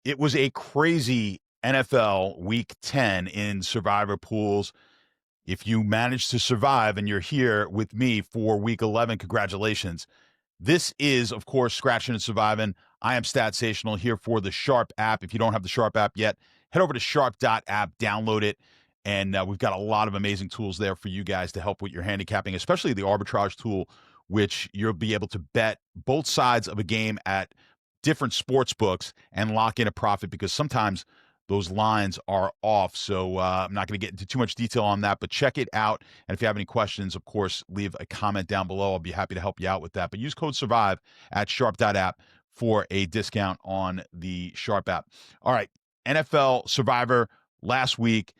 It was a crazy NFL Week 10 in survivor pools. If you managed to survive and you're here with me for Week 11, congratulations. This is, of course, Scratching and Surviving. I am Statsational here for the Sharp app. If you don't have the Sharp app yet, head over to sharp.app, download it, and we've got a lot of amazing tools there for you guys to help with your handicapping, especially the Arbitrage tool, which you'll be able to bet both sides of a game at different sports books and lock in a profit, because sometimes those lines are off. So I'm not going to get into too much detail on that, but check it out. And if you have any questions, of course, leave a comment down below. I'll be happy to help you out with that. But use code SURVIVE at sharp.app for a discount on the Sharp app. All right, NFL Survivor last week.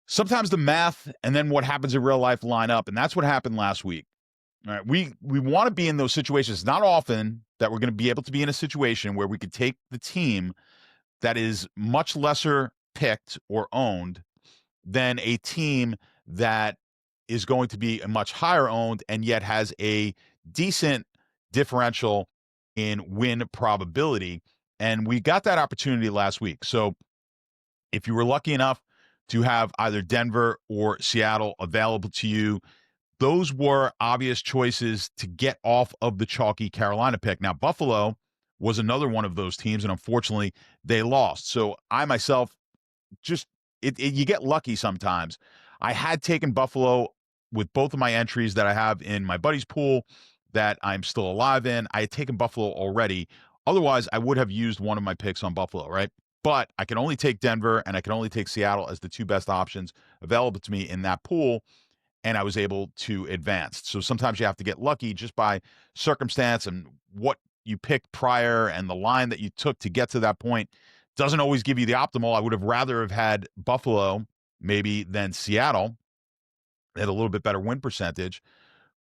Sometimes the math and then what happens in real life line up, and that's what happened last week. All right, we want to be in those situations. Not often that we're going to be able to be in a situation where we could take the team that is much lesser picked or owned than a team that is going to be a much higher owned and yet has a decent differential in win probability. And we got that opportunity last week. So if you were lucky enough to have either Denver or Seattle available to you, those were obvious choices to get off of the chalky Carolina pick. Now, Buffalo was another one of those teams, and unfortunately, they lost. So I myself you get lucky sometimes. I had taken Buffalo with both of my entries that I have in my buddy's pool that I'm still alive in. I had taken Buffalo already. Otherwise, I would have used one of my picks on Buffalo, right? But I can only take Denver and I can only take Seattle as the two best options available to me in that pool, and I was able to advance. So sometimes you have to get lucky just by circumstance, and what you picked prior and the line that you took to get to that point doesn't always give you the optimal. I would have rather have had Buffalo maybe than Seattle. They had a little bit better win percentage,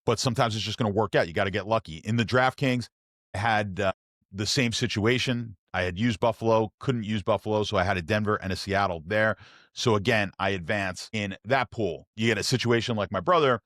but sometimes it's just going to work out. You got to get lucky. In the DraftKings, I had the same situation. I had used Buffalo, couldn't use Buffalo, so I had a Denver and a Seattle there. So again, I advance in that pool. You get a situation like my brother.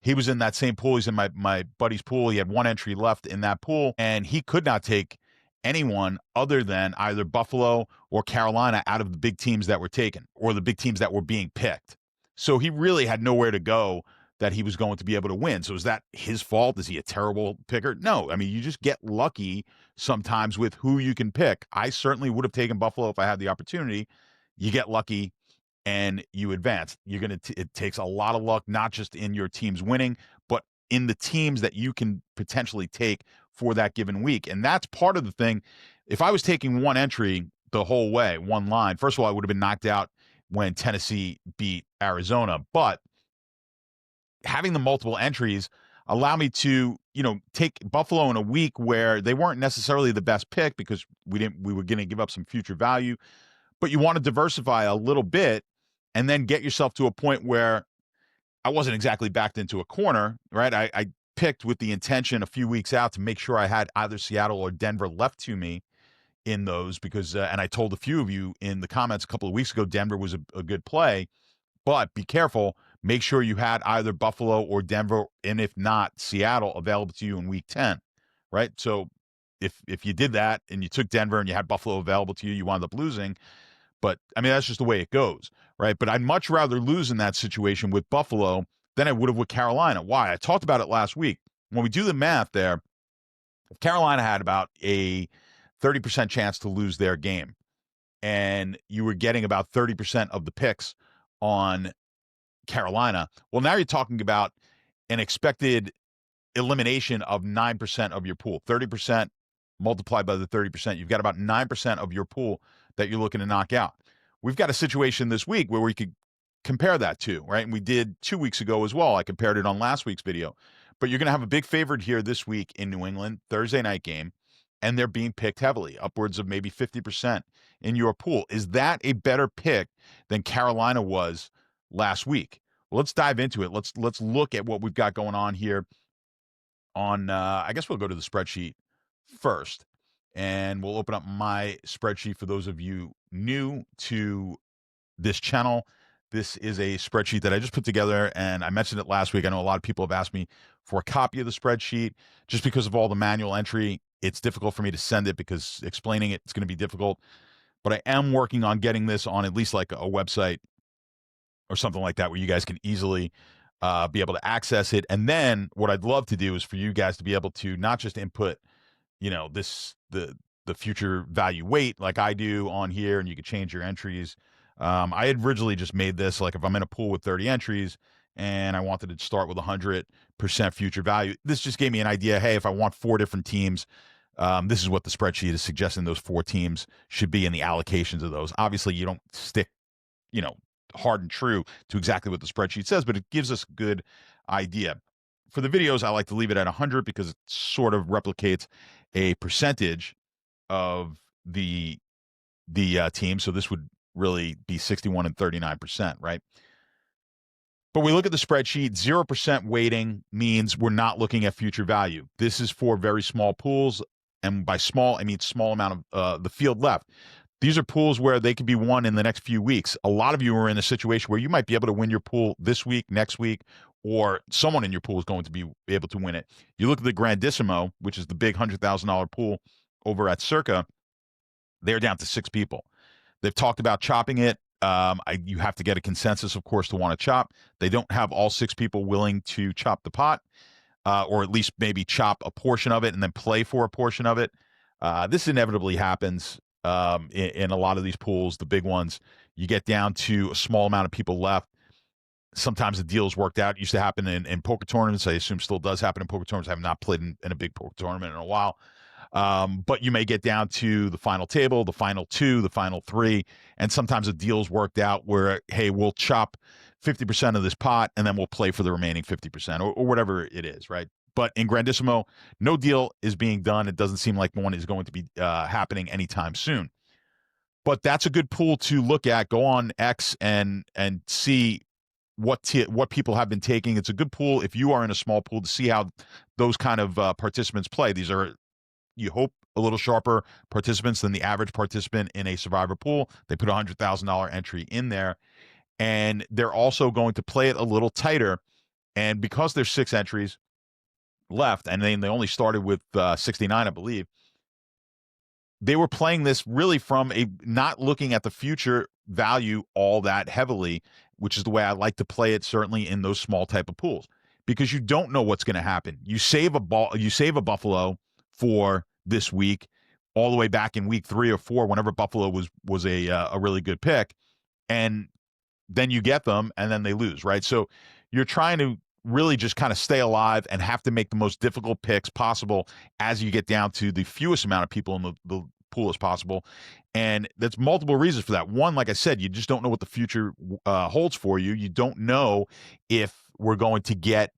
He was in that same pool. He's in my buddy's pool. He had one entry left in that pool, and he could not take anyone other than either Buffalo or Carolina out of the big teams that were taken or the big teams that were being picked. So he really had nowhere to go that he was going to be able to win. So is that his fault? Is he a terrible picker? No. I mean, you just get lucky sometimes with who you can pick. I certainly would have taken Buffalo if I had the opportunity. You get lucky and you advance. It takes a lot of luck, not just in your team's winning, but in the teams that you can potentially take for that given week. And that's part of the thing. If I was taking one entry the whole way, one line, first of all, I would have been knocked out when Tennessee beat Arizona. But having the multiple entries allow me to, take Buffalo in a week where they weren't necessarily the best pick because we were going to give up some future value, but you want to diversify a little bit and then get yourself to a point where I wasn't exactly backed into a corner, right? I picked with the intention a few weeks out to make sure I had either Seattle or Denver left to me in those because, and I told a few of you in the comments a couple of weeks ago, Denver was a good play, but be careful. Make sure you had either Buffalo or Denver, and if not, Seattle available to you in week 10, right? So if you did that and you took Denver and you had Buffalo available to you, you wound up losing. But, I mean, that's just the way it goes, right? But I'd much rather lose in that situation with Buffalo than I would have with Carolina. Why? I talked about it last week. When we do the math there, if Carolina had about a 30% chance to lose their game, and you were getting about 30% of the picks on Carolina, well, now you're talking about an expected elimination of 9% of your pool. 30% multiplied by the 30%, you've got about 9% of your pool that you're looking to knock out. We've got a situation this week where we could compare that to, right? And we did 2 weeks ago as well. I compared it on last week's video. But you're going to have a big favorite here this week in New England, Thursday night game, and they're being picked heavily, upwards of maybe 50% in your pool. Is that a better pick than Carolina was last week? Well, let's dive into it. Let's look at what we've got going on here on, I guess we'll go to the spreadsheet first, and we'll open up my spreadsheet for those of you new to this channel. This is a spreadsheet that I just put together, and I mentioned it last week. I know a lot of people have asked me for a copy of the spreadsheet. Just because of all the manual entry, it's difficult for me to send it because explaining it's going to be difficult. but I am working on getting this on at least like a website or something like that where you guys can easily be able to access it. And then what I'd love to do is for you guys to be able to not just input, the future value weight like I do on here, and you could change your entries. I had originally just made this like if I'm in a pool with 30 entries and I wanted to start with 100% future value. This just gave me an idea. Hey, if I want 4 different teams, this is what the spreadsheet is suggesting those 4 teams should be in the allocations of those. Obviously, you don't stick, hard and true to exactly what the spreadsheet says, but it gives us a good idea. For the videos, I like to leave it at 100 because it sort of replicates a percentage of the team. So this would really be 61 and 39%, right? But we look at the spreadsheet, 0% weighting means we're not looking at future value. This is for very small pools, and by small, I mean small amount of the field left. These are pools where they could be won in the next few weeks. A lot of you are in a situation where you might be able to win your pool this week, next week, or someone in your pool is going to be able to win it. You look at the Grandissimo, which is the big $100,000 pool over at Circa, they're down to 6 people. They've talked about chopping it. You have to get a consensus, of course, to want to chop. They don't have all 6 people willing to chop the pot, or at least maybe chop a portion of it and then play for a portion of it. This inevitably happens in a lot of these pools, the big ones. You get down to a small amount of people left. Sometimes the deal's worked out. It used to happen in poker tournaments. I assume still does happen in poker tournaments. I have not played in a big poker tournament in a while. But you may get down to the final table, the final 2, the final 3, and sometimes a deal's worked out where, hey, we'll chop 50% of this pot and then we'll play for the remaining 50% or whatever it is, right? But in Grandissimo, no deal is being done. It doesn't seem like one is going to be happening anytime soon. But that's a good pool to look at. Go on X and see what people have been taking. It's a good pool if you are in a small pool to see how those kind of participants play. These are, you hope, a little sharper participants than the average participant in a Survivor pool. They put a $100,000 entry in there, and they're also going to play it a little tighter. And because there's 6 entries left, and they only started with 69, I believe, they were playing this really from a not looking at the future value all that heavily, which is the way I like to play it, certainly in those small type of pools, because you don't know what's going to happen. You save a Buffalo for this week, all the way back in week 3 or 4, whenever Buffalo was a really good pick, and then you get them and then they lose, right? So you're trying to really just kind of stay alive and have to make the most difficult picks possible as you get down to the fewest amount of people in the pool as possible. And that's multiple reasons for that. One, like I said, you just don't know what the future holds for you. You don't know if we're going to get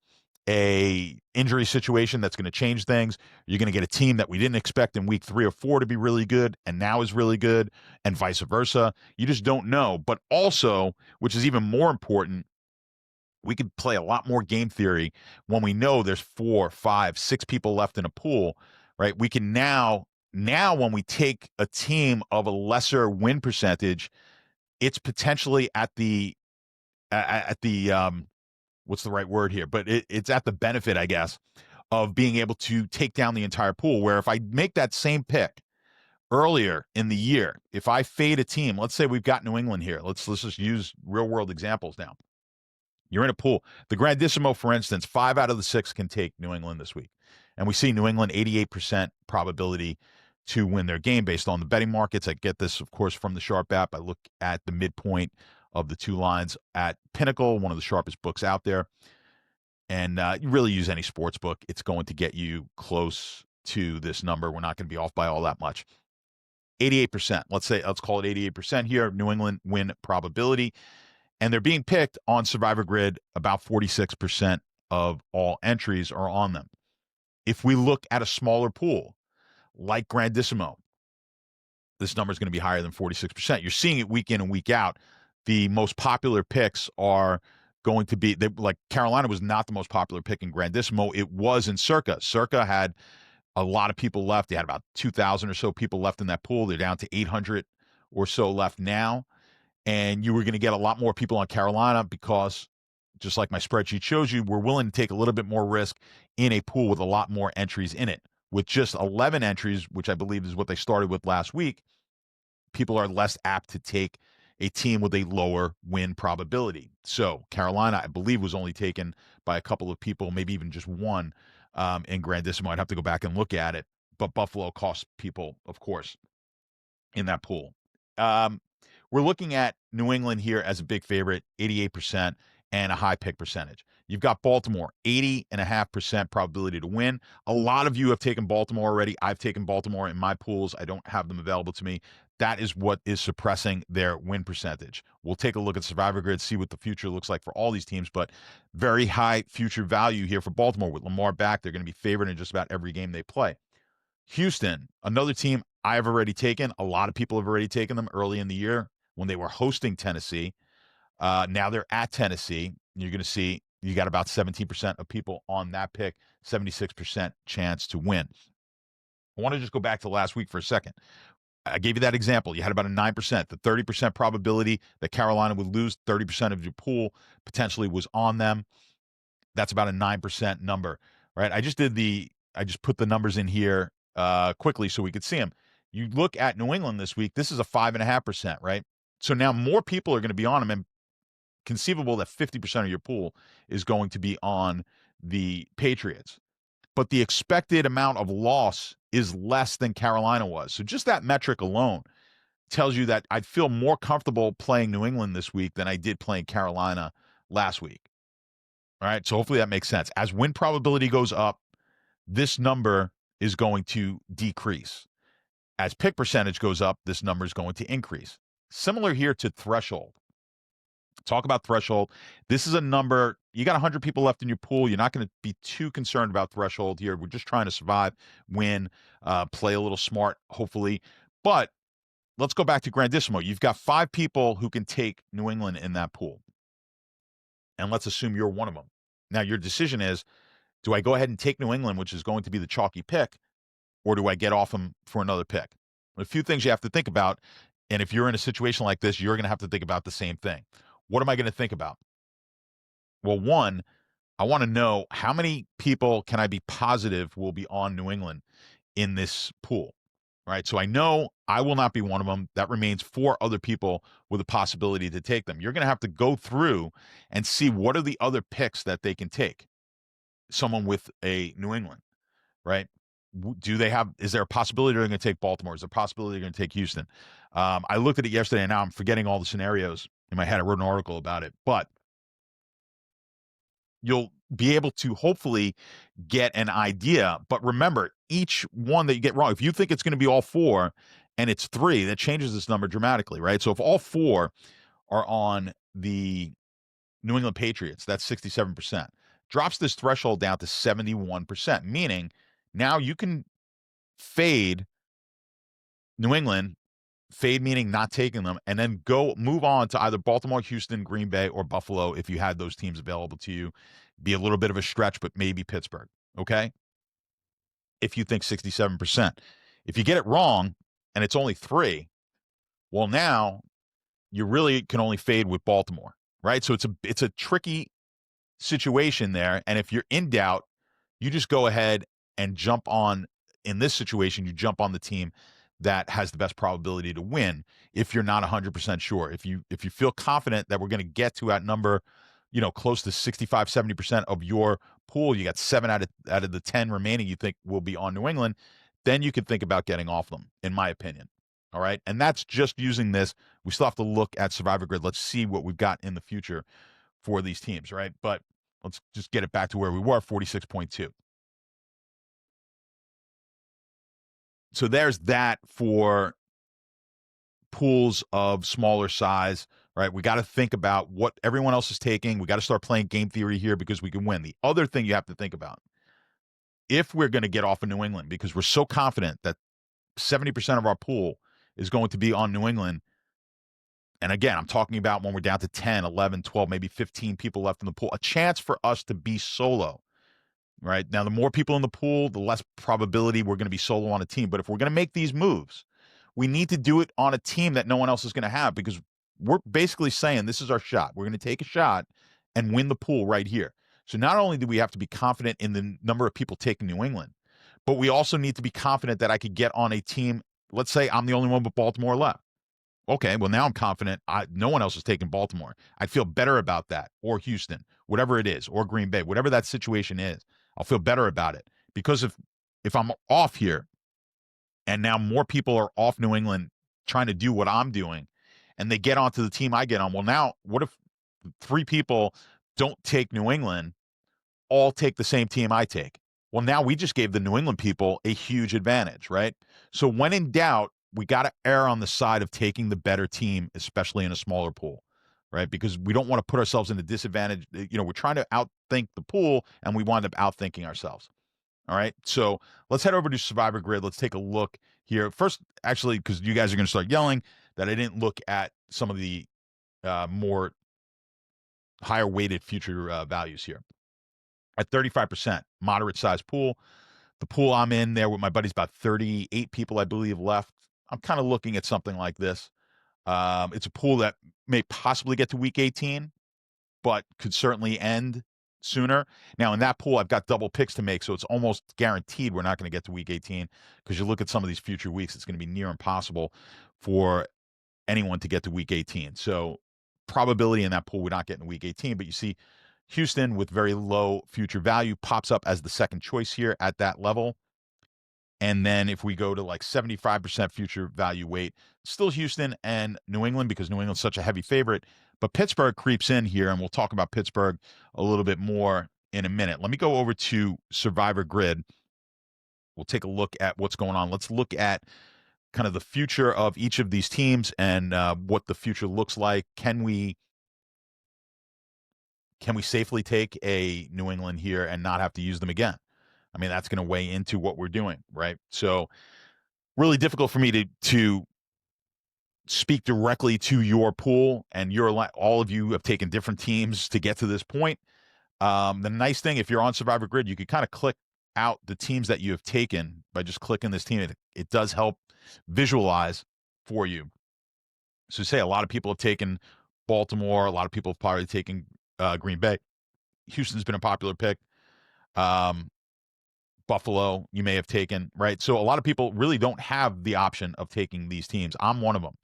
a injury situation that's going to change things. You're going to get a team that we didn't expect in week 3 or 4 to be really good and now is really good, and vice versa. You just don't know. But also, which is even more important, we could play a lot more game theory when we know there's 4, 5, 6 people left in a pool, right? We can now when we take a team of a lesser win percentage, it's potentially at the what's the right word here? But it's at the benefit, I guess, of being able to take down the entire pool. Where if I make that same pick earlier in the year, if I fade a team, let's say we've got New England here. Let's just use real world examples now. You're in a pool. The Grandissimo, for instance, 5 out of the 6 can take New England this week. And we see New England 88% probability to win their game based on the betting markets. I get this, of course, from the Sharp app. I look at the midpoint of the 2 lines at Pinnacle, one of the sharpest books out there. And you really use any sports book, it's going to get you close to this number. We're not going to be off by all that much. 88%. Let's call it 88% here. New England win probability. And they're being picked on Survivor Grid. About 46% of all entries are on them. If we look at a smaller pool, like Grandissimo, this number is going to be higher than 46%. You're seeing it week in and week out. The most popular picks are going to be, like Carolina was not the most popular pick in Grandissimo. It was in Circa. Circa had a lot of people left. They had about 2,000 or so people left in that pool. They're down to 800 or so left now. And you were going to get a lot more people on Carolina because, just like my spreadsheet shows you, we're willing to take a little bit more risk in a pool with a lot more entries in it. With just 11 entries, which I believe is what they started with last week, people are less apt to take a team with a lower win probability. So Carolina, I believe, was only taken by a couple of people, maybe even just one in Grandissimo. I'd have to go back and look at it. But Buffalo cost people, of course, in that pool. We're looking at New England here as a big favorite, 88%, and a high pick percentage. You've got Baltimore, 80.5% probability to win. A lot of you have taken Baltimore already. I've taken Baltimore in my pools. I don't have them available to me. That is what is suppressing their win percentage. We'll take a look at Survivor Grid, see what the future looks like for all these teams, but very high future value here for Baltimore. With Lamar back, they're going to be favored in just about every game they play. Houston, another team I've already taken. A lot of people have already taken them early in the year when they were hosting Tennessee. Now they're at Tennessee. You're going to see you got about 17% of people on that pick, 76% chance to win. I want to just go back to last week for a second. I gave you that example. You had about a 9%. The 30% probability that Carolina would lose 30% of your pool potentially was on them. That's about a 9% number, right? I just put the numbers in here quickly so we could see them. You look at New England this week, this is a 5.5%, right? So now more people are going to be on them, and conceivable that 50% of your pool is going to be on the Patriots. But the expected amount of loss is less than Carolina was. So just that metric alone tells you that I'd feel more comfortable playing New England this week than I did playing Carolina last week. All right, so hopefully that makes sense. As win probability goes up, this number is going to decrease. As pick percentage goes up, this number is going to increase. Similar here to threshold. Talk about threshold. This is a number. You got 100 people left in your pool. You're not going to be too concerned about threshold here. We're just trying to survive, win, play a little smart, hopefully. But let's go back to Grandissimo. You've got 5 people who can take New England in that pool. And let's assume you're one of them. Now, your decision is, do I go ahead and take New England, which is going to be the chalky pick, or do I get off them for another pick? A few things you have to think about. And if you're in a situation like this, you're going to have to think about the same thing. What am I going to think about? Well, one, I want to know how many people can I be positive will be on New England in this pool, right? So I know I will not be one of them. That remains 4 other people with a possibility to take them. You're going to have to go through and see what are the other picks that they can take. Someone with a New England, right? Is there a possibility they're going to take Baltimore? Is there a possibility they're going to take Houston? I looked at it yesterday, and now I'm forgetting all the scenarios in my head. I wrote an article about it, but you'll be able to hopefully get an idea. But remember, each one that you get wrong, if you think it's going to be all 4 and it's 3, that changes this number dramatically, right? So if all 4 are on the New England Patriots, that's 67%. Drops this threshold down to 71%, meaning now you can fade New England, fade meaning not taking them, and then move on to either Baltimore, Houston, Green Bay, or Buffalo if you had those teams available to you. Be a little bit of a stretch, but maybe Pittsburgh, okay? If you think 67%. If you get it wrong and it's only 3, well, now you really can only fade with Baltimore, right? So it's a tricky situation there, and if you're in doubt, you just go ahead and jump on. In this situation, you jump on the team that has the best probability to win. If you're not 100% sure, if you feel confident that we're going to get to that number, close to 65-70% of your pool, you got 7 out of the 10 remaining you think will be on New England, then you could think about getting off them, in my opinion. All right, and that's just using this. We still have to look at Survivor Grid. Let's see what we've got in the future for these teams, right? But let's just get it back to where we were, 46.2. So there's that for pools of smaller size, right? We got to think about what everyone else is taking. We got to start playing game theory here because we can win. The other thing you have to think about, if we're going to get off of New England, because we're so confident that 70% of our pool is going to be on New England, and again, I'm talking about when we're down to 10, 11, 12, maybe 15 people left in the pool, a chance for us to be solo, right? Now, the more people in the pool, the less probability we're going to be solo on a team. But if we're going to make these moves, we need to do it on a team that no one else is going to have, because we're basically saying this is our shot. We're going to take a shot and win the pool right here. So not only do we have to be confident in the number of people taking New England, but we also need to be confident that I could get on a team. Let's say I'm the only one with Baltimore left. Okay, well, now I'm confident. No one else is taking Baltimore. I'd feel better about that, or Houston, whatever it is, or Green Bay, whatever that situation is. I'll feel better about it because if I'm off here and now more people are off New England trying to do what I'm doing, and they get onto the team I get on. Well, now what if three people don't take New England, all take the same team I take? Well, now we just gave the New England people a huge advantage, right? So when in doubt, we got to err on the side of taking the better team, especially in a smaller pool, right? Because we don't want to put ourselves in a disadvantage. We're trying to outthink the pool, and we wind up outthinking ourselves. All right. So let's head over to Survivor Grid. Let's take a look here. First, actually, because you guys are going to start yelling that I didn't look at some of the more higher weighted future values here. At 35%, moderate size pool. The pool I'm in there with my buddies, about 38 people, I believe, left. I'm kind of looking at something like this. It's a pool that may possibly get to week 18, but could certainly end sooner. Now, in that pool, I've got double picks to make, so it's almost guaranteed we're not going to get to week 18 because you look at some of these future weeks, it's going to be near impossible for anyone to get to week 18. So probability in that pool, we're not getting to week 18, but you see Houston with very low future value pops up as the second choice here at that level. And then if we go to like 75% future value weight, still Houston and New England because New England's such a heavy favorite. But Pittsburgh creeps in here, and we'll talk about Pittsburgh a little bit more in a minute. Let me go over to Survivor Grid. We'll take a look at what's going on. Let's look at kind of the future of each of these teams and what the future looks like. Can we safely take a New England here and not have to use them again? I mean, that's going to weigh into what we're doing, right? So really difficult for me to speak directly to your pool, and all of you have taken different teams to get to this point. The nice thing, if you're on Survivor Grid, you can kind of click out the teams that you have taken by just clicking this team. It does help visualize for you. So say a lot of people have taken Baltimore. A lot of people have probably taken Green Bay. Houston's been a popular pick. Buffalo, you may have taken, right? So a lot of people really don't have the option of taking these teams. I'm one of them.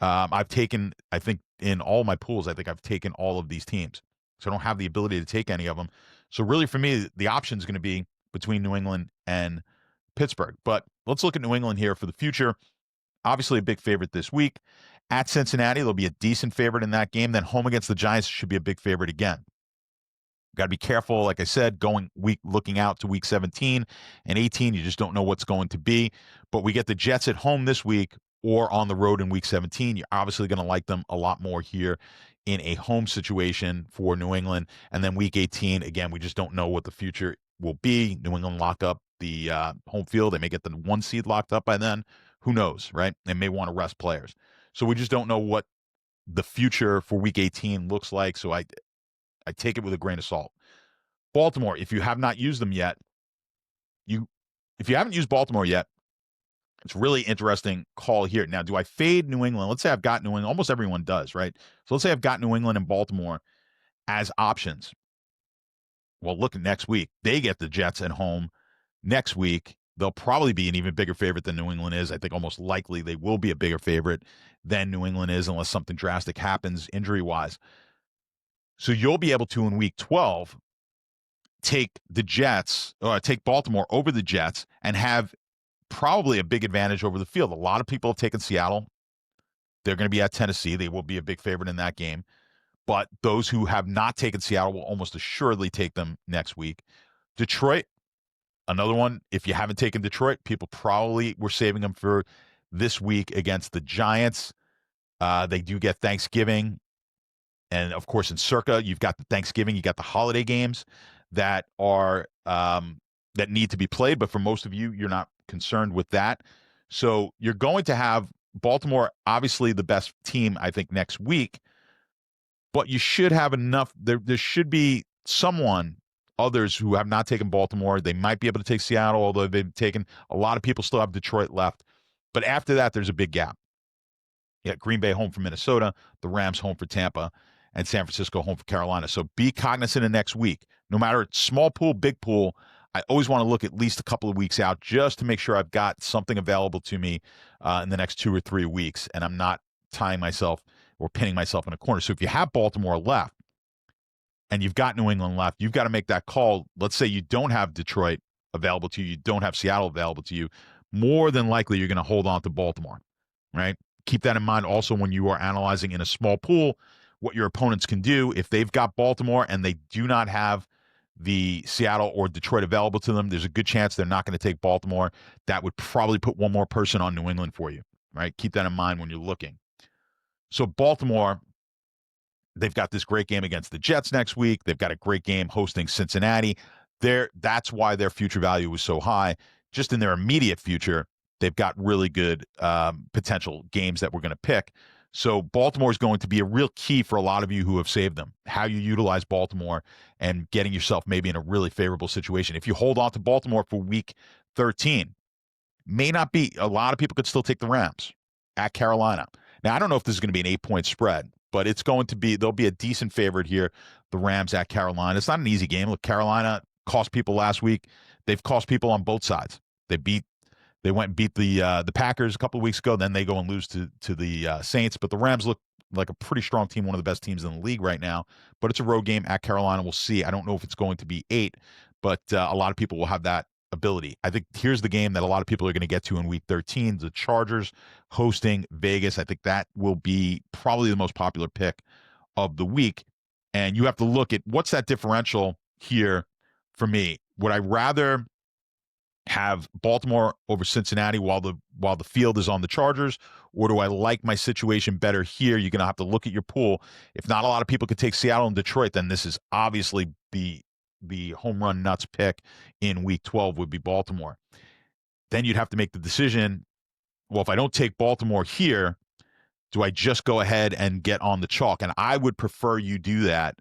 I've taken, I think in all my pools, I think I've taken all of these teams. So I don't have the ability to take any of them. So really for me, the option is going to be between New England and Pittsburgh. But let's look at New England here for the future. Obviously a big favorite this week. At Cincinnati, they'll be a decent favorite in that game. Then home against the Giants should be a big favorite again. Got to be careful, like I said, looking out to week 17 and 18. You just don't know what's going to be. But we get the Jets at home this week or on the road in week 17. You're obviously going to like them a lot more here in a home situation for New England. And then week 18, again, we just don't know what the future will be. New England lock up the home field. They may get the 1 seed locked up by then. Who knows, right? They may want to rest players. So we just don't know what the future for week 18 looks like. So I take it with a grain of salt. Baltimore, if you have not used them yet, if you haven't used Baltimore yet, it's really interesting call here. Now, do I fade New England? Let's say I've got New England. Almost everyone does, right? So let's say I've got New England and Baltimore as options. Well, look at next week. They get the Jets at home. Next week, they'll probably be an even bigger favorite than New England is. I think almost likely they will be a bigger favorite than New England is unless something drastic happens injury-wise. So you'll be able to, in week 12, take Baltimore over the Jets and have probably a big advantage over the field. A lot of people have taken Seattle. They're going to be at Tennessee. They will be a big favorite in that game. But those who have not taken Seattle will almost assuredly take them next week. Detroit, another one. If you haven't taken Detroit, people probably were saving them for this week against the Giants. They do get Thanksgiving. And, of course, in Circa, you've got the Thanksgiving, you got the holiday games that are that need to be played. But for most of you, you're not concerned with that. So you're going to have Baltimore, obviously the best team, I think, next week. But you should have enough. There should be others who have not taken Baltimore. They might be able to take Seattle, although they've taken a lot of people still have Detroit left. But after that, there's a big gap. Yeah, Green Bay home for Minnesota, the Rams home for Tampa, and San Francisco home for Carolina. So be cognizant of next week. No matter small pool, big pool, I always want to look at least a couple of weeks out just to make sure I've got something available to me in the next 2 or 3 weeks, and I'm not tying myself or pinning myself in a corner. So if you have Baltimore left and you've got New England left, you've got to make that call. Let's say you don't have Detroit available to you, you don't have Seattle available to you. More than likely, you're going to hold on to Baltimore, right? Keep that in mind also when you are analyzing in a small pool what your opponents can do. If they've got Baltimore and they do not have the Seattle or Detroit available to them, there's a good chance they're not going to take Baltimore. That would probably put one more person on New England for you, right? Keep that in mind when you're looking. So Baltimore, they've got this great game against the Jets next week. They've got a great game hosting Cincinnati. That's why their future value was so high. Just in their immediate future, they've got really good potential games that we're going to pick. So Baltimore is going to be a real key for a lot of you who have saved them, how you utilize Baltimore and getting yourself maybe in a really favorable situation. If you hold on to Baltimore for week 13, may not be, a lot of people could still take the Rams at Carolina. Now, I don't know if this is going to be an 8-point spread, but it's going to be, there'll be a decent favorite here, the Rams at Carolina. It's not an easy game. Look, Carolina cost people last week. They've cost people on both sides. They went and beat the Packers a couple of weeks ago. Then they go and lose to the Saints. But the Rams look like a pretty strong team, one of the best teams in the league right now. But it's a road game at Carolina. We'll see. I don't know if it's going to be 8, but a lot of people will have that ability. I think here's the game that a lot of people are going to get to in week 13, the Chargers hosting Vegas. I think that will be probably the most popular pick of the week. And you have to look at what's that differential here for me. Would I rather have Baltimore over Cincinnati while the field is on the Chargers, or do I like my situation better here? You're going to have to look at your pool. If not a lot of people could take Seattle and Detroit, then this is obviously the home run nuts pick in week 12 would be Baltimore. Then you'd have to make the decision, well, if I don't take Baltimore here, do I just go ahead and get on the chalk? And I would prefer you do that.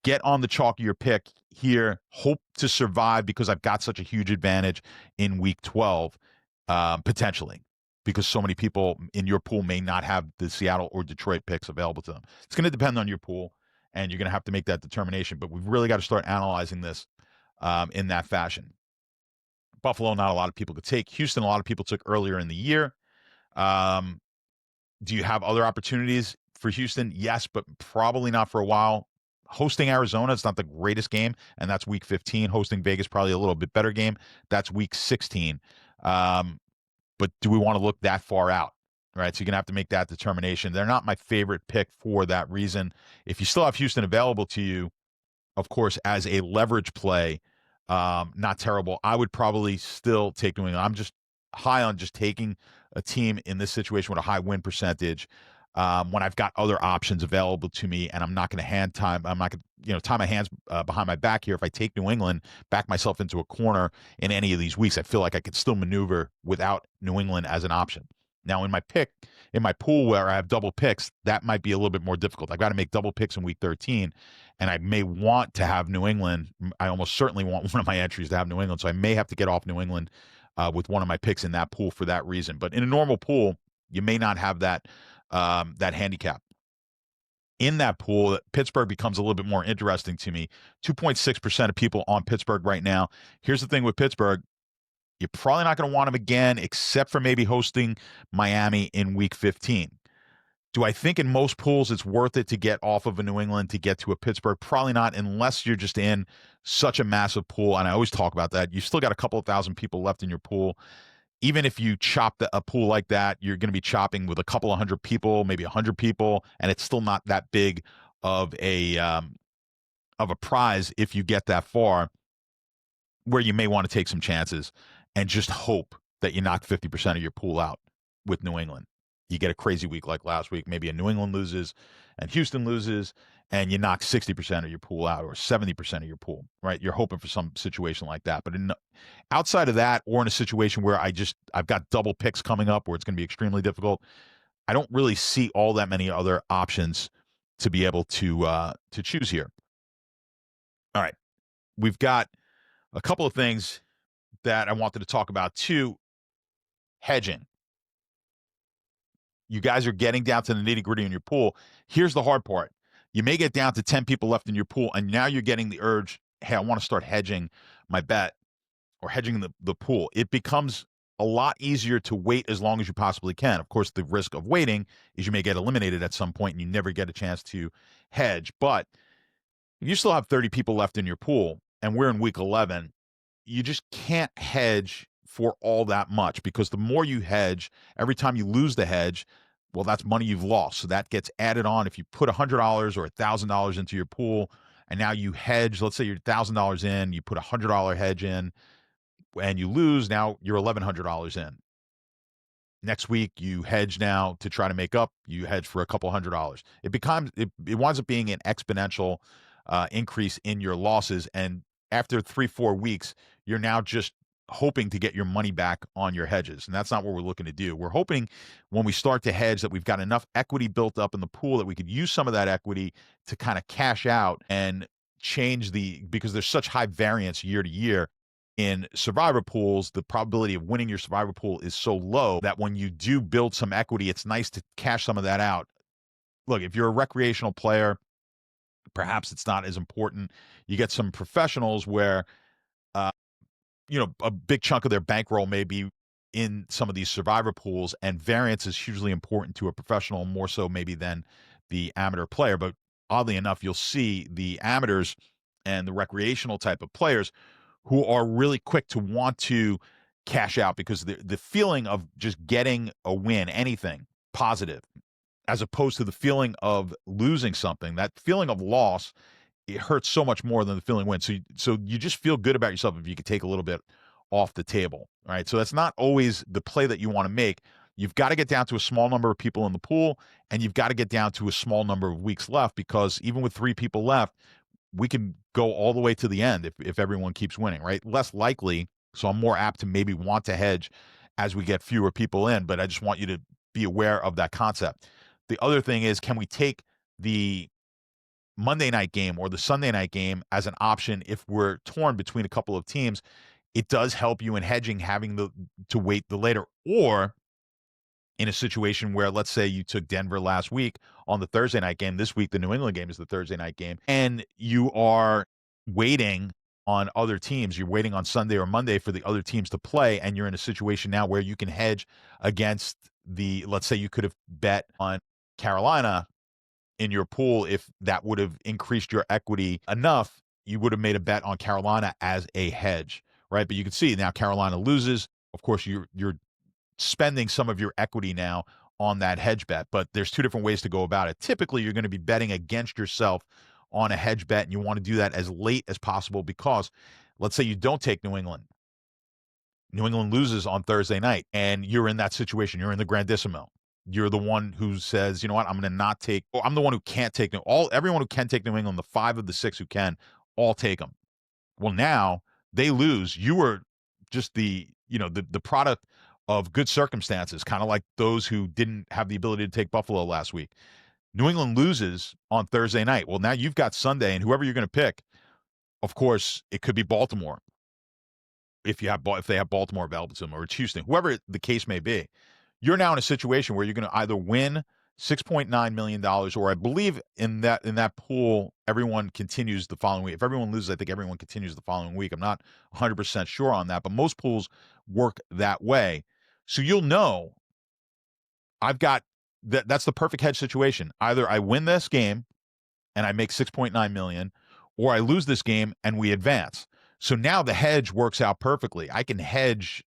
Get on the chalkier pick here. Hope to survive because I've got such a huge advantage in week 12, potentially, because so many people in your pool may not have the Seattle or Detroit picks available to them. It's going to depend on your pool, and you're going to have to make that determination. But we've really got to start analyzing this in that fashion. Buffalo, not a lot of people could take. Houston, a lot of people took earlier in the year. Do you have other opportunities for Houston? Yes, but probably not for a while. Hosting Arizona, it's not the greatest game, and that's week 15. Hosting Vegas, probably a little bit better game. That's week 16. But do we want to look that far out? Right, so you're going to have to make that determination. They're not my favorite pick for that reason. If you still have Houston available to you, of course, as a leverage play, not terrible. I would probably still take New England. I'm just high on just taking a team in this situation with a high win percentage when I've got other options available to me, and I'm not going to I'm not going to tie my hands behind my back here. If I take New England, back myself into a corner in any of these weeks, I feel like I could still maneuver without New England as an option. Now, in my pool where I have double picks, that might be a little bit more difficult. I've got to make double picks in week 13, and I may want to have New England. I almost certainly want one of my entries to have New England, so I may have to get off New England with one of my picks in that pool for that reason. But in a normal pool, you may not have that handicap. In that pool, Pittsburgh becomes a little bit more interesting to me. 2.6% of people on Pittsburgh right now. Here's the thing with Pittsburgh. You're probably not going to want them again, except for maybe hosting Miami in week 15. Do I think in most pools it's worth it to get off of a New England to get to a Pittsburgh? Probably not, unless you're just in such a massive pool. And I always talk about that. You've still got a couple of thousand people left in your pool. Even if you chop a pool like that, you're going to be chopping with a couple of hundred people, maybe 100 people, and it's still not that big of a prize if you get that far, where you may want to take some chances and just hope that you knock 50% of your pool out with New England. You get a crazy week like last week, maybe a New England loses and Houston loses, and you knock 60% of your pool out or 70% of your pool, right? You're hoping for some situation like that. But outside of that, or in a situation where I've got double picks coming up where it's going to be extremely difficult, I don't really see all that many other options to be able to choose here. All right. We've got a couple of things that I wanted to talk about too. Hedging. You guys are getting down to the nitty-gritty in your pool. Here's the hard part. You may get down to 10 people left in your pool, and now you're getting the urge, hey, I want to start hedging my bet or hedging the pool. It becomes a lot easier to wait as long as you possibly can. Of course, the risk of waiting is you may get eliminated at some point and you never get a chance to hedge. But if you still have 30 people left in your pool and we're in week 11, you just can't hedge for all that much, because the more you hedge, every time you lose the hedge, well, that's money you've lost. So that gets added on. If you put $100 or $1,000 into your pool and now you hedge, let's say you're $1,000 in, you put a $100 hedge in and you lose, now you're $1,100 in. Next week you hedge now to try to make up, you hedge for a couple $100. It winds up being an exponential increase in your losses. And after 3-4 weeks, you're now just hoping to get your money back on your hedges. And that's not what we're looking to do. We're hoping when we start to hedge that we've got enough equity built up in the pool that we could use some of that equity to kind of cash out and change because there's such high variance year to year in survivor pools. The probability of winning your survivor pool is so low that when you do build some equity, it's nice to cash some of that out. Look, if you're a recreational player, perhaps it's not as important. You get some professionals where, a big chunk of their bankroll may be in some of these survivor pools, and variance is hugely important to a professional, more so maybe than the amateur player. But oddly enough, you'll see the amateurs and the recreational type of players who are really quick to want to cash out, because the feeling of just getting a win, anything positive, as opposed to the feeling of losing something, that feeling of loss, it hurts so much more than the feeling win. So you just feel good about yourself if you could take a little bit off the table. All right. So that's not always the play that you want to make. You've got to get down to a small number of people in the pool, and you've got to get down to a small number of weeks left, because even with 3 people left, we can go all the way to the end if everyone keeps winning, right? Less likely. So I'm more apt to maybe want to hedge as we get fewer people in, but I just want you to be aware of that concept. The other thing is, can we take the Monday night game or the Sunday night game as an option if we're torn between a couple of teams? It does help you in hedging, having to wait the later. Or in a situation where, let's say you took Denver last week on the Thursday night game, this week the New England game is the Thursday night game, and you are waiting on other teams, you're waiting on Sunday or Monday for the other teams to play, and you're in a situation now where you can hedge against let's say you could have bet on Carolina in your pool. If that would have increased your equity enough, you would have made a bet on Carolina as a hedge, right? But you can see now Carolina loses. Of course, you're spending some of your equity now on that hedge bet, but there's 2 different ways to go about it. Typically, you're going to be betting against yourself on a hedge bet, and you want to do that as late as possible, because let's say you don't take New England. New England loses on Thursday night, and you're in that situation. You're in the Grandissimo. You're the one who says, you know what, I'm going to not take, or I'm the one who can't take everyone who can take New England, the 5 of the 6 who can, all take them. Well, now they lose. You were just the product of good circumstances, kind of like those who didn't have the ability to take Buffalo last week. New England loses on Thursday night. Well, now you've got Sunday, and whoever you're going to pick, of course, it could be Baltimore. If they have Baltimore available to them, or it's Houston, whoever the case may be, you're now in a situation where you're going to either win $6.9 million, or I believe in that pool, everyone continues the following week. If everyone loses, I think everyone continues the following week. I'm not 100% sure on that, but most pools work that way. So you'll know I've got that's the perfect hedge situation. Either I win this game and I make 6.9 million, or I lose this game and we advance. So now the hedge works out perfectly. I can hedge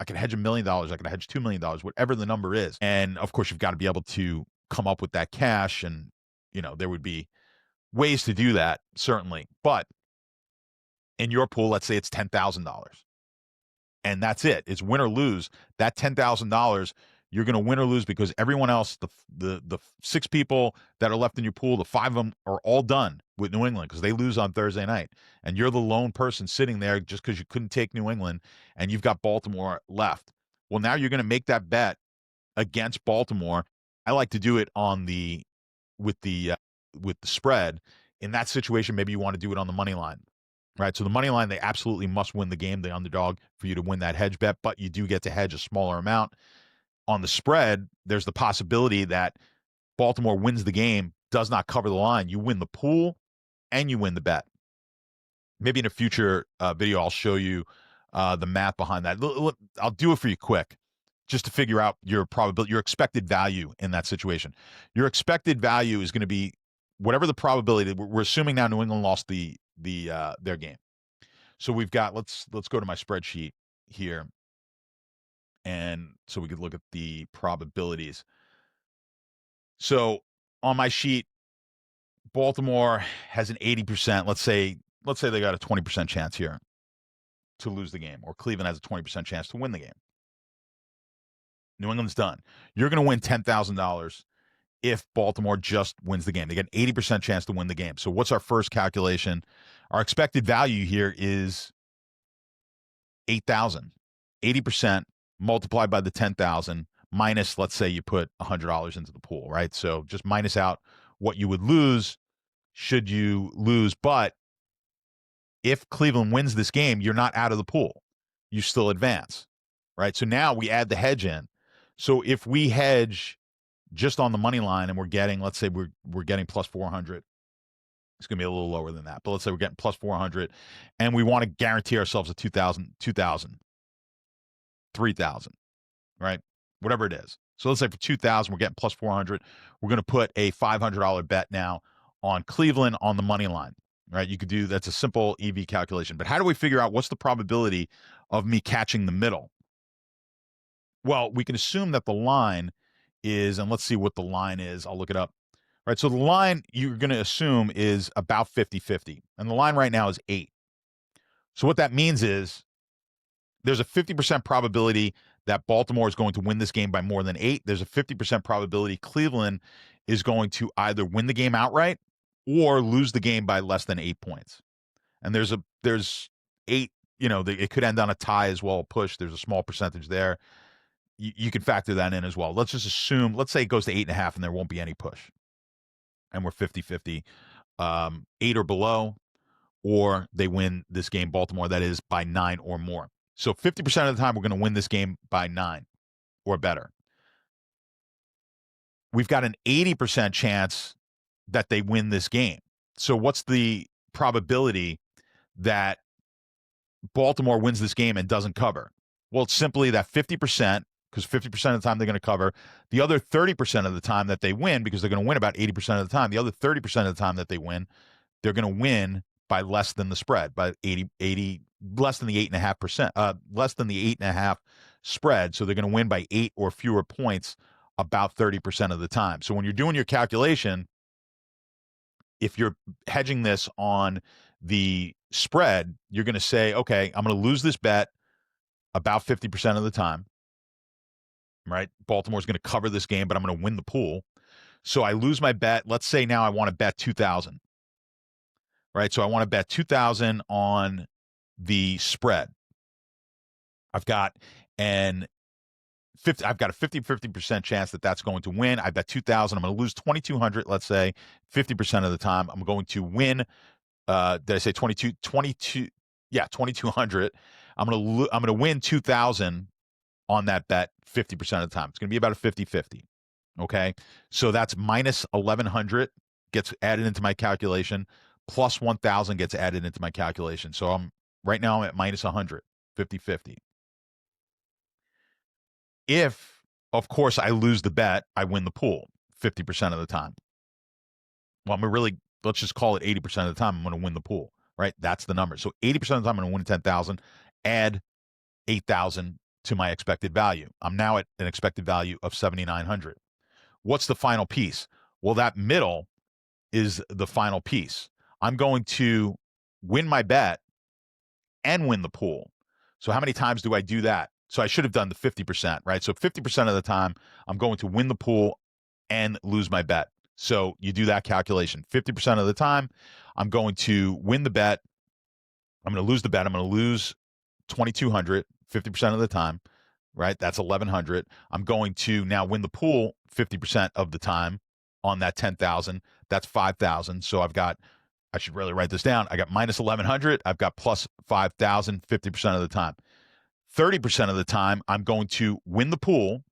$1 million, I can hedge $2 million, whatever the number is. And of course, you've got to be able to come up with that cash, and there would be ways to do that, certainly. But in your pool, let's say it's $10,000. And that's it. It's win or lose. That $10,000, you're going to win or lose, because everyone else, the 6 people that are left in your pool, the 5 of them are all done with New England because they lose on Thursday night. And you're the lone person sitting there just because you couldn't take New England, and you've got Baltimore left. Well, now you're going to make that bet against Baltimore. I like to do it with the spread. In that situation, maybe you want to do it on the money line. Right, so the money line, they absolutely must win the game, the underdog, for you to win that hedge bet, but you do get to hedge a smaller amount. On the spread, there's the possibility that Baltimore wins the game, does not cover the line. You win the pool, and you win the bet. Maybe in a future video, I'll show you the math behind that. I'll do it for you quick, just to figure out your probability, your expected value in that situation. Your expected value is going to be whatever the probability. We're assuming now New England lost their game. So we've got, let's go to my spreadsheet here, and so we could look at the probabilities. So on my sheet, Baltimore has an 80%. Let's say they got a 20% chance here to lose the game, or Cleveland has a 20% chance to win the game. New England's done. You're going to win $10,000 if Baltimore just wins the game. They get an 80% chance to win the game. So what's our first calculation? Our expected value here is 8,000. 80% multiplied by the 10,000 minus, let's say you put $100 into the pool, right? So just minus out what you would lose should you lose. But if Cleveland wins this game, you're not out of the pool. You still advance, right? So now we add the hedge in. So if we hedge just on the money line and we're getting, let's say we're getting plus 400, it's going to be a little lower than that, but let's say we're getting plus 400 and we want to guarantee ourselves a 2,000, 3,000, right? Whatever it is. So let's say for 2,000, we're getting plus 400. We're going to put a $500 bet now on Cleveland on the money line, right? You could do, that's a simple EV calculation. But how do we figure out what's the probability of me catching the middle? Well, we can assume that the line is, and let's see what the line is. I'll look it up. Right, so the line you're going to assume is about 50-50, and the line right now is 8. So what that means is there's a 50% probability that Baltimore is going to win this game by more than 8. There's a 50% probability Cleveland is going to either win the game outright or lose the game by less than 8 points. And there's 8, it could end on a tie as well, a push. There's a small percentage there. You can factor that in as well. Let's just assume, let's say it goes to 8.5 and there won't be any push. And we're 50-50, 8 or below, or they win this game, Baltimore, that is by 9 or more. So 50% of the time, we're going to win this game by 9 or better. We've got an 80% chance that they win this game. So what's the probability that Baltimore wins this game and doesn't cover? Well, it's simply that 50%, because 50% of the time they're going to cover. The other 30% of the time that they win, because they're going to win about 80% of the time, the other 30% of the time that they win, they're going to win by less than the spread, by 80, less than the 8.5%, less than the 8.5 spread. So they're going to win by 8 or fewer points about 30% of the time. So when you're doing your calculation, if you're hedging this on the spread, you're going to say, okay, I'm going to lose this bet about 50% of the time. Right? Baltimore's going to cover this game, but I'm going to win the pool. So I lose my bet. Let's say now I want to bet 2,000. Right? So I want to bet 2,000 on the spread. I've got a 50% chance that that's going to win. I bet 2,000. I'm going to lose 2,200, let's say, 50% of the time. I'm going to win. Did I say 22? Yeah, 2,200. I'm going to win 2,000 on that bet 50% of the time. It's going to be about a 50-50. Okay. So that's minus 1,100 gets added into my calculation, plus 1,000 gets added into my calculation. So right now I'm at minus 100, 50-50. If, of course, I lose the bet, I win the pool 50% of the time. Well, let's just call it 80% of the time I'm going to win the pool, right? That's the number. So 80% of the time I'm going to win 10,000, add 8,000 to my expected value. I'm now at an expected value of 7,900. What's the final piece? Well, that middle is the final piece. I'm going to win my bet and win the pool. So how many times do I do that? So I should have done the 50%, right? So 50% of the time, I'm going to win the pool and lose my bet. So you do that calculation. 50% of the time, I'm going to win the bet. I'm going to lose the bet. I'm going to lose 2,200, 50% of the time, right? That's 1,100. I'm going to now win the pool 50% of the time on that 10,000. That's 5,000. So I should really write this down. I got minus 1,100. I've got plus 5,000, 50% of the time. 30% of the time, I'm going to win the pool,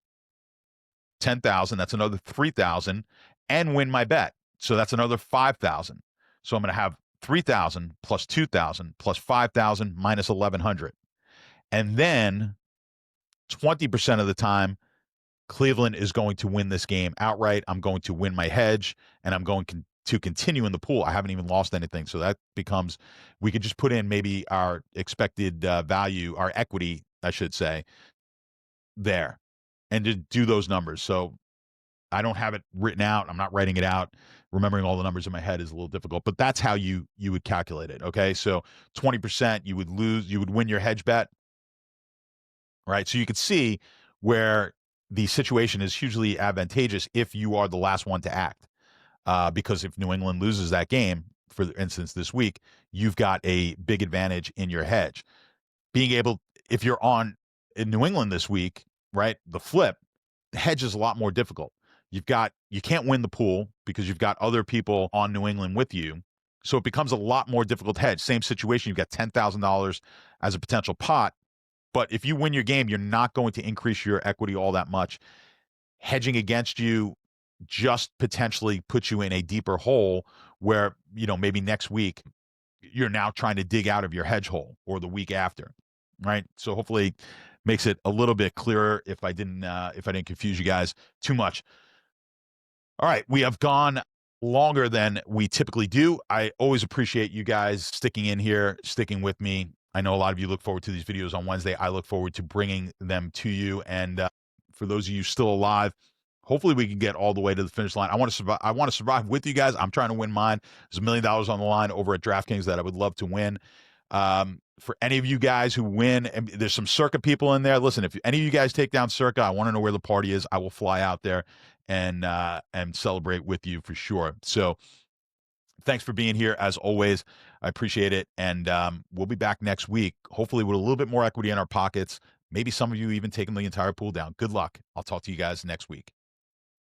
10,000. That's another 3,000, and win my bet. So that's another 5,000. So I'm going to have 3,000 plus 2,000 plus 5,000 minus 1,100. And then 20% of the time, Cleveland is going to win this game outright. I'm going to win my hedge, and I'm going to continue in the pool. I haven't even lost anything. So that becomes, we could just put in maybe our expected value, our equity, I should say, there, and to do those numbers. So I don't have it written out. I'm not writing it out. Remembering all the numbers in my head is a little difficult, but that's how you would calculate it. Okay. So 20%, you would win your hedge bet, right? So you could see where the situation is hugely advantageous if you are the last one to act. Because if New England loses that game, for instance, this week, you've got a big advantage in your hedge. Being able, if you're on in New England this week, right, the flip, the hedge is a lot more difficult. You can't win the pool because you've got other people on New England with you. So it becomes a lot more difficult hedge. Same situation, you've got $10,000 as a potential pot. But if you win your game, you're not going to increase your equity all that much. Hedging against you just potentially puts you in a deeper hole where, maybe next week you're now trying to dig out of your hedge hole, or the week after, right? So hopefully makes it a little bit clearer if I didn't confuse you guys too much. All right, we have gone longer than we typically do. I always appreciate you guys sticking in here, sticking with me. I know a lot of you look forward to these videos on Wednesday. I look forward to bringing them to you. And for those of you still alive, hopefully we can get all the way to the finish line. I want to survive with you guys. I'm trying to win mine. There's $1 million on the line over at DraftKings that I would love to win. For any of you guys who win, and there's some Circa people in there. Listen, if any of you guys take down Circa, I want to know where the party is. I will fly out there and celebrate with you for sure. So thanks for being here as always. I appreciate it. And we'll be back next week, hopefully with a little bit more equity in our pockets. Maybe some of you even taking the entire pool down. Good luck. I'll talk to you guys next week.